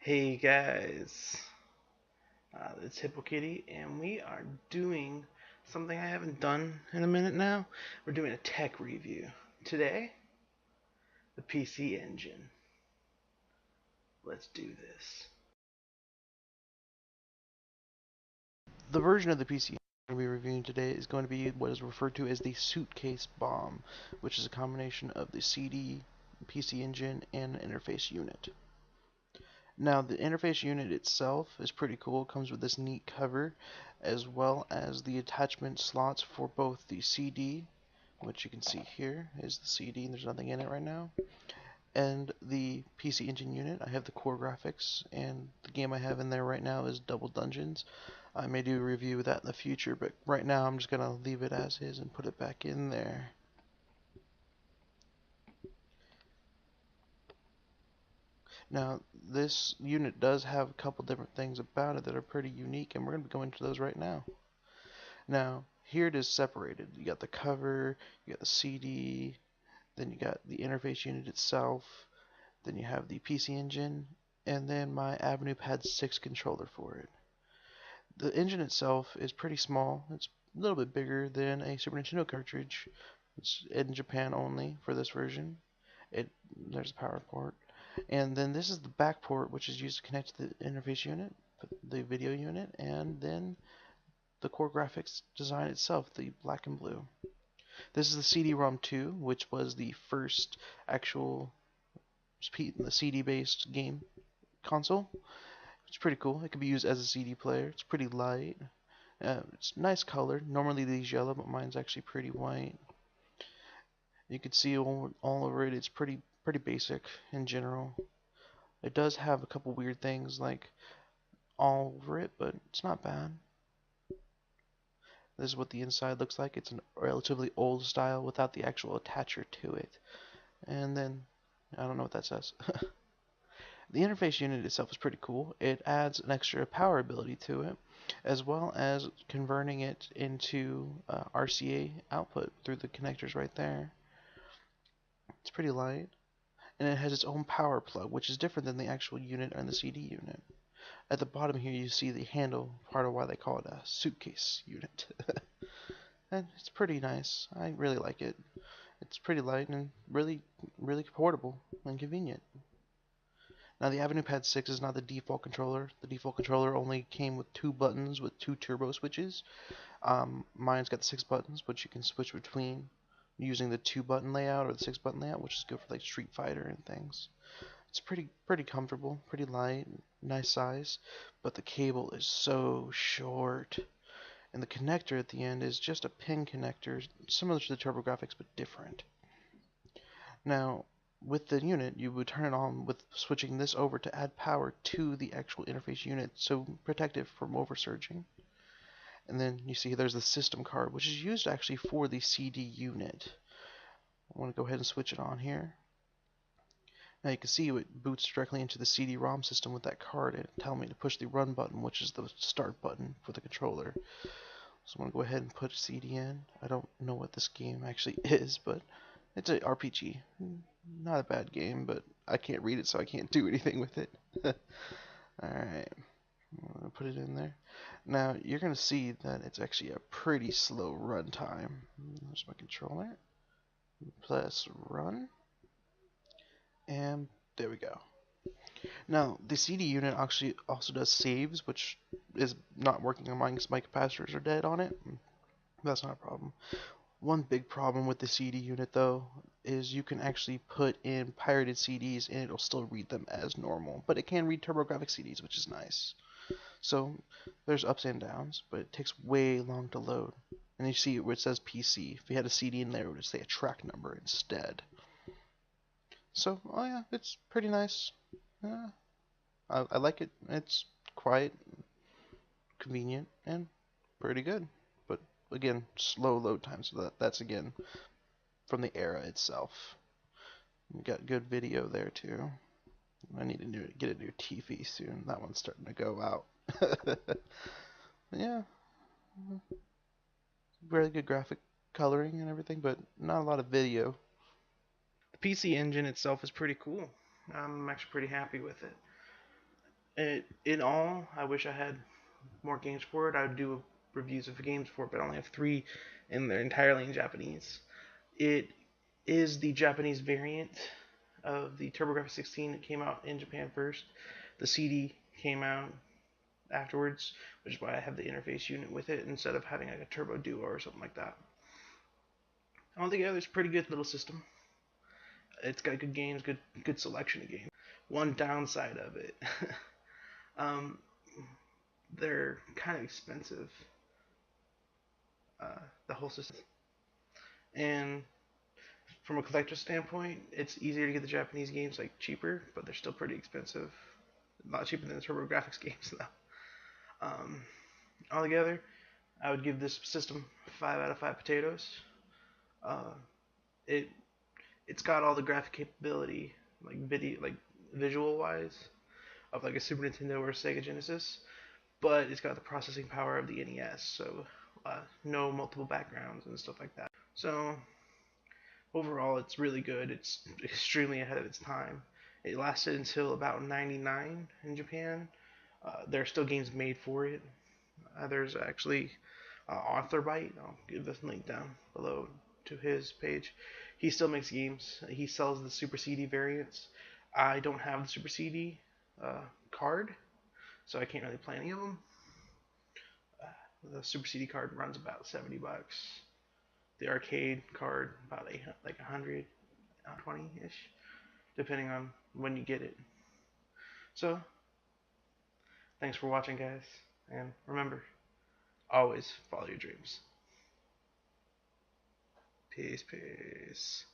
Hey guys, it's Hippokittie, and we are doing something I haven't done in a minute now. We're doing a tech review. Today, the PC Engine. Let's do this. The version of the PC we're going to be reviewing today is going to be what is referred to as the Suitcase Bomb, which is a combination of the CD, PC Engine, and interface unit. Now, the interface unit itself is pretty cool. It comes with this neat cover, as well as the attachment slots for both the CD, which you can see here is the CD, and there's nothing in it right now, and the PC Engine unit. I have the core graphics, and the game I have in there right now is Double Dungeons. I may do a review of that in the future, but right now I'm just going to leave it as is and put it back in there. Now, this unit does have a couple different things about it that are pretty unique, and we're going to be going into those right now. Now, here it is separated. You got the cover, you got the CD, then you got the interface unit itself, then you have the PC Engine, and then my Avenue Pad 6 controller for it. The engine itself is pretty small. It's a little bit bigger than a Super Nintendo cartridge. It's in Japan only for this version. There's a power port. And then this is the back port, which is used to connect to the interface unit, the video unit, and then the core graphics design itself, the black and blue. This is the CD-ROM 2, which was the first actual CD-based game console. It's pretty cool. It can be used as a CD player. It's pretty light. It's nice color. Normally these yellow, but mine's actually pretty white. You can see all over it. It's pretty basic in general. It does have a couple weird things like all over it, but it's not bad. This is what the inside looks like. It's a relatively old style without the actual attacher to it. And then, I don't know what that says. The interface unit itself is pretty cool. It adds an extra power ability to it, as well as converting it into RCA output through the connectors right there. It's pretty light. And it has its own power plug, which is different than the actual unit and the CD unit. At the bottom here you see the handle, part of why they call it a suitcase unit. And it's pretty nice. I really like it. It's pretty light and really portable and convenient. Now the Avenue Pad 6 is not the default controller. The default controller only came with 2 buttons with 2 turbo switches. Mine's got 6 buttons, which you can switch between using the 2-button layout or the 6-button layout, which is good for like Street Fighter and things. It's pretty comfortable, pretty light, nice size, but the cable is so short. And the connector at the end is just a pin connector, similar to the TurboGrafx, but different. Now, with the unit, you would turn it on with switching this over to add power to the actual interface unit, so protect it from oversurging. And then you see there's the system card, which is used actually for the CD unit. I want to go ahead and switch it on here. Now you can see it boots directly into the CD-ROM system with that card and tell me to push the run button, which is the start button for the controller. So I'm going to go ahead and put CD in. I don't know what this game actually is, but it's an RPG. Not a bad game, but I can't read it, so I can't do anything with it. Alright, I'm going to put it in there. Now, you're going to see that it's actually a pretty slow run time. There's my controller. Press run. And there we go. Now, the CD unit actually also does saves, which is not working on mine because my capacitors are dead on it. That's not a problem. One big problem with the CD unit, though, is you can actually put in pirated CDs and it'll still read them as normal. But it can read TurboGrafx CDs, which is nice. So, there's ups and downs, but it takes way long to load. And you see where it says PC. If you had a CD in there, it would say a track number instead. So, oh yeah, it's pretty nice. I like it. It's quiet, convenient, and pretty good. But again, slow load time, so that's again from the era itself. We got good video there too. I need to get a new TV soon. That one's starting to go out. Yeah, really good graphic coloring and everything, but not a lot of video. The PC engine itself is pretty cool. I'm actually pretty happy with it. In all, I wish I had more games for it. I would do reviews of games for it, but I only have three, and they're entirely in Japanese. It is the Japanese variant of the TurboGrafx 16. It came out in Japan first. The CD came out afterwards, which is why I have the interface unit with it instead of having like a Turbo Duo or something like that. Altogether, it's a pretty good little system. It's got good games, good selection of games. One downside of it, um, they're kind of expensive. The whole system, and from a collector standpoint, it's easier to get the Japanese games like cheaper, but they're still pretty expensive. A lot cheaper than the TurboGrafx games though. Um, Altogether, I would give this system 5 out of 5 potatoes. Uh, it it's got all the graphic capability, like visual wise, of like a Super Nintendo or a Sega Genesis, but it's got the processing power of the NES, so no multiple backgrounds and stuff like that. So overall, it's really good. It's extremely ahead of its time. It lasted until about '99 in Japan. There are still games made for it. There's actually Authorbyte. I'll give this link down below to his page. He still makes games. He sells the Super CD variants. I don't have the Super CD card, so I can't really play any of them. The Super CD card runs about $70. The arcade card about like 120-ish, depending on when you get it. So, thanks for watching, guys, and remember, always follow your dreams. Peace, peace.